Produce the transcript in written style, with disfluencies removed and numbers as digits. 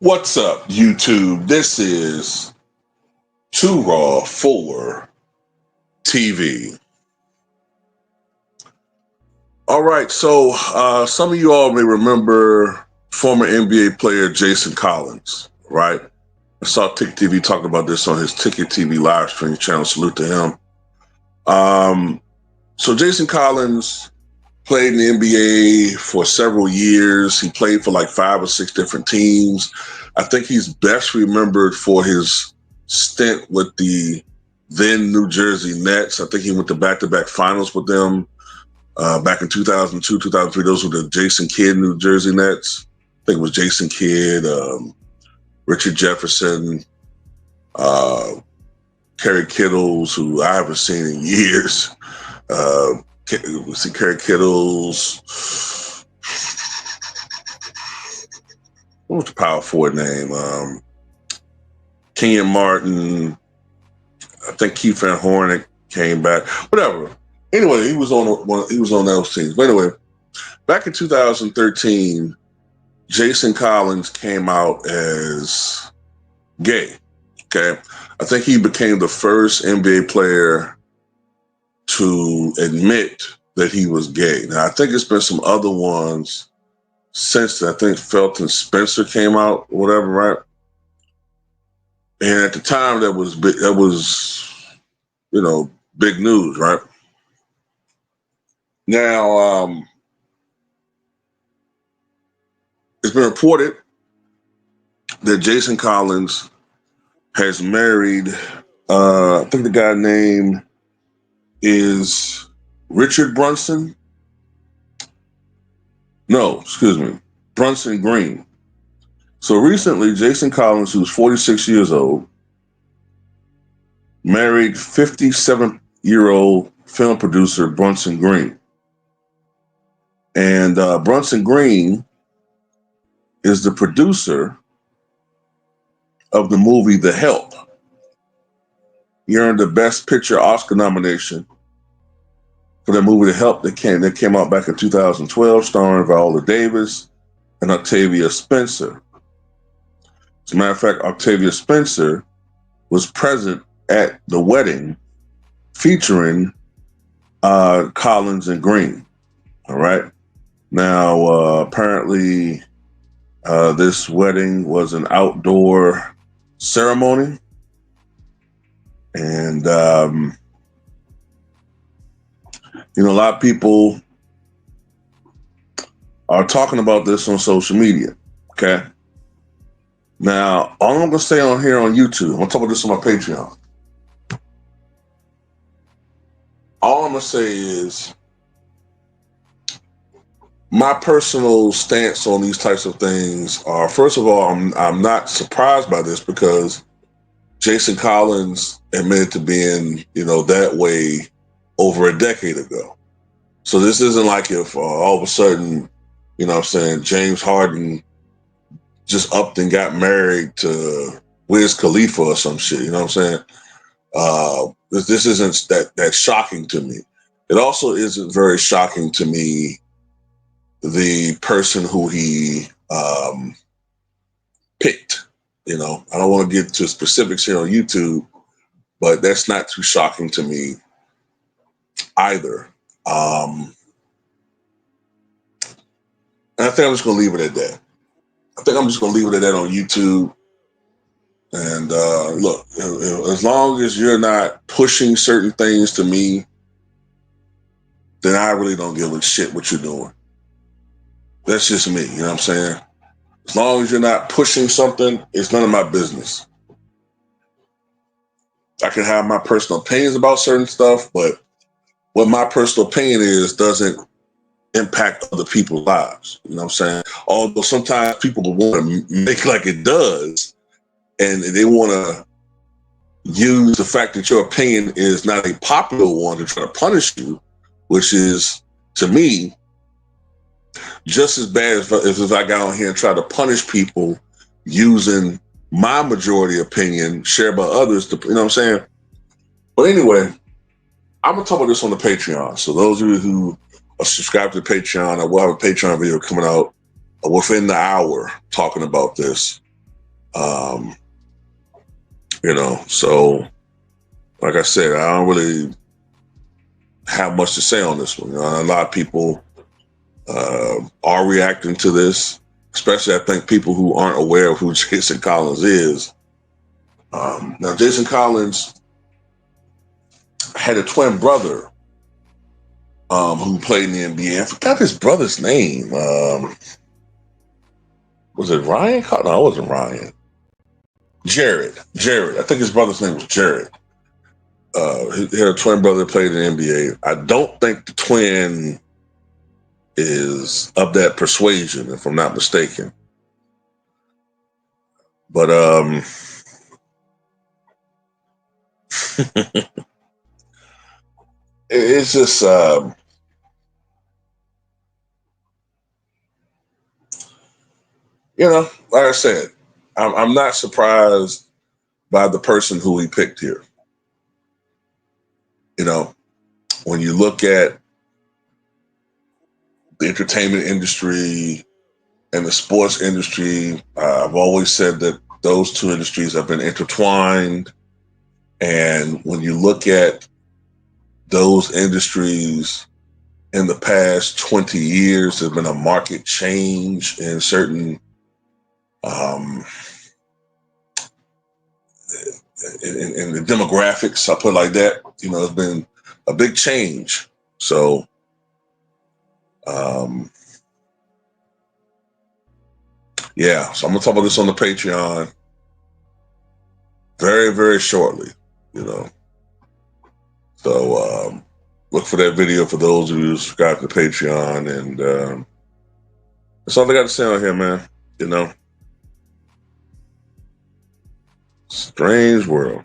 What's up, YouTube? This is Too Raw for TV. All right, so some of you all may remember former NBA player Jason Collins, right? I saw Ticket TV talking about this on his Ticket TV live stream channel. Salute to him. So Jason Collins played in the NBA for several years. He played for like 5 or 6 different teams. I think he's best remembered for his stint with the then New Jersey Nets. I think he went to back-to-back finals with them back in 2002, 2003. Those were the Jason Kidd New Jersey Nets. I think it was Jason Kidd, Richard Jefferson, Kerry Kittles, who I haven't seen in years. We see Kerry Kittles. What was the power forward name? Kenyon Martin. I think Keith Van Hornick came back. Whatever. Anyway, he was on those teams. But anyway, back in 2013, Jason Collins came out as gay. Okay, I think he became the first NBA player to admit that he was gay. Now, I think it's been some other ones since then. I think Felton Spencer came out, whatever, right? And at the time, that was big, big news, right? Now, it's been reported that Jason Collins has married, I think the guy name is Richard Brunson. No, excuse me, Brunson Green. So recently, Jason Collins, who's 46 years old, married 57-year-old film producer Brunson Green. And Brunson Green is the producer of the movie The Help. He earned the Best Picture Oscar nomination for that movie The Help that came out back in 2012, starring Viola Davis and Octavia Spencer. As a matter of fact, Octavia Spencer was present at the wedding featuring Collins and Green. All right. Now, apparently, this wedding was an outdoor ceremony. And, a lot of people are talking about this on social media. Okay. Now, all I'm going to say on here on YouTube, I'm going to talk about this on my Patreon. All I'm going to say is my personal stance on these types of things are, first of all, I'm not surprised by this because Jason Collins admitted to being, that way over a decade ago. So this isn't like if all of a sudden, James Harden just upped and got married to Wiz Khalifa or some shit. You know what I'm saying? This isn't that shocking to me. It also isn't very shocking to me the person who he picked. I don't want to get to specifics here on YouTube, but that's not too shocking to me either. And I think I'm just going to leave it at that. I think I'm just going to leave it at that on YouTube. And look, as long as you're not pushing certain things to me, then I really don't give a shit what you're doing. That's just me, you know what I'm saying? As long as you're not pushing something, it's none of my business. I can have my personal opinions about certain stuff, but what my personal opinion is doesn't impact other people's lives. You know what I'm saying? Although sometimes people want to make like it does, and they want to use the fact that your opinion is not a popular one to try to punish you, which is, to me, just as bad as if I got on here and tried to punish people using my majority opinion shared by others. You know what I'm saying? But anyway, I'm going to talk about this on the Patreon. So those of you who are subscribed to the Patreon, I will have a Patreon video coming out within the hour talking about this. Um, so like I said, I don't really have much to say on this one. A lot of people are reacting to this, especially I think people who aren't aware of who Jason Collins is. Now, Jason Collins had a twin brother who played in the NBA. I forgot his brother's name. Was it Ryan? No, it wasn't Ryan. Jared. I think his brother's name was Jared. He had a twin brother that played in the NBA. I don't think the twin is of that persuasion, if I'm not mistaken. But it's just like I said, I'm not surprised by the person who he picked here. When you look at the entertainment industry and the sports industry, I've always said that those two industries have been intertwined. And when you look at those industries in the past 20 years, there's been a market change in certain um, in the demographics. I put it like that. It's been a big change. So, yeah. So I'm gonna talk about this on the Patreon very, very shortly. You know, so look for that video for those of you who subscribe to the Patreon, and that's all I got to say on here, man. Strange world.